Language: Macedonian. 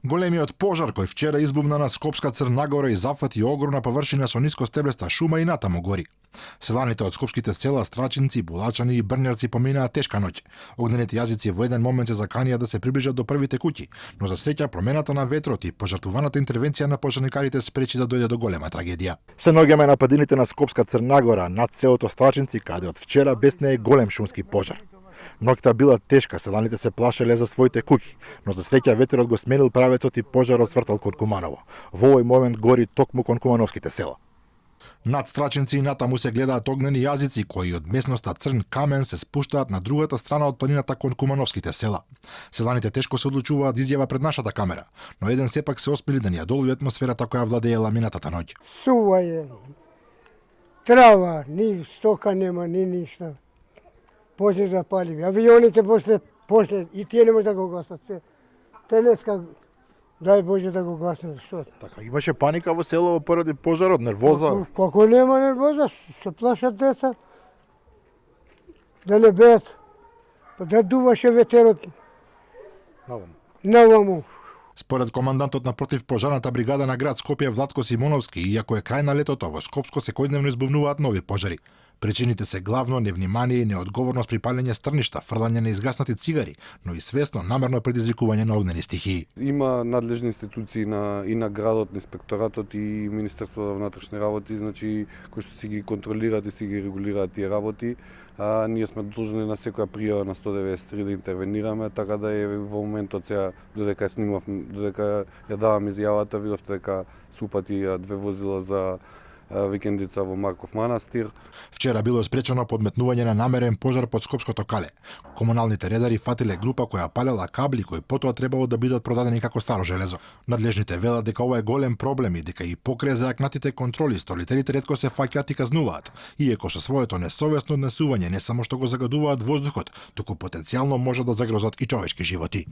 Големиот пожар кој вчера избувна на Скопска Црна Гора и зафати огромна површина со нискостеблеста шума и натаму гори. Селаните од скопските села Страчинци, Булачани и Брњарци поминаа тешка ноќ. Огнените јазици во еден момент се заканија да се приближат до првите куќи, но за среќа промената на ветрот и пожртвуваната интервенција на пожарникарите спречи да дојде до голема трагедија. Се наоѓаме на падините на Скопска Црна Гора над селото Страчинци, каде од вчера беснее голем шумски пожар. Ноќта била тешка, селаните се плашеле за своите куќи, но за среќа ветерот го сменил правецот и пожарот свртал кон Куманово. Во овој момент гори токму кон кумановските села. Над Страчинци и натаму се гледаат огнени јазици кои од местноста Црн Камен се спуштаат на другата страна од планината кон кумановските села. Селаните тешко се одлучуваат за изјава пред нашата камера, но еден сепак се осмели да ни ја долови атмосферата која владеела минатата ноќ. Сува е, трава, ни стока нема, ни ништа. После запали. Авионите после и тие не може да го гасат. Те днеска, дај Боже да го гаснат. Што? Така, имаше паника во село поради пожарот, нервоза. Како нема нервоза, се плашат деца. Да не беат. Па да дуваше ветерот наваму. Според командантот на противпожарната бригада на град Скопје Владко Симоновски, иако е крај на летото, во Скопско секојдневно избувнуваат нови пожари. Причините се главно невнимание и неодговорност при палење стрништа, фрлање на изгаснати цигари, но и свесно намерно предизвикување на огнени стихии. Има надлежни институции и на градот, на инспекторатот и Министерството за внатрешни работи, значи кои што си ги контролираат и си ги регулираат тие работи. Ние сме должни на секоја пријава на 193 да интервенираме, така да е во моментот сега додека ја снимав, додека ја давам изјавата, видовте дека се упати две возила за викендица во Марков манастир. Вчера било спречено подметнување на намерен пожар под Скопското кале. Комуналните редари фатиле група која палела кабли кои потоа требало да бидат продадени како старо железо. Надлежните велат дека ова е голем проблем и дека и покрај заакнатите контроли столителите ретко се фаќаат и казнуваат, иако со своето несовесно однесување не само што го загадуваат воздухот, туку потенцијално може да загрозат и човечки животи.